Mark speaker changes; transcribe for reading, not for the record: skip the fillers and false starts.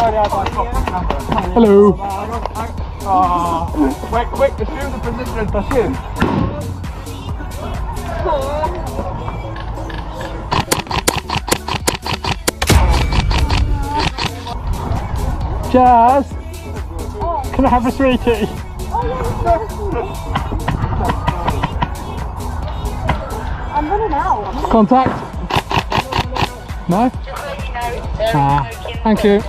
Speaker 1: Hello.
Speaker 2: Quick, assume the position and touch in.
Speaker 1: Jazz, can I have a sweetie?
Speaker 3: I'm running out.
Speaker 1: Contact? No? Ah, thank you.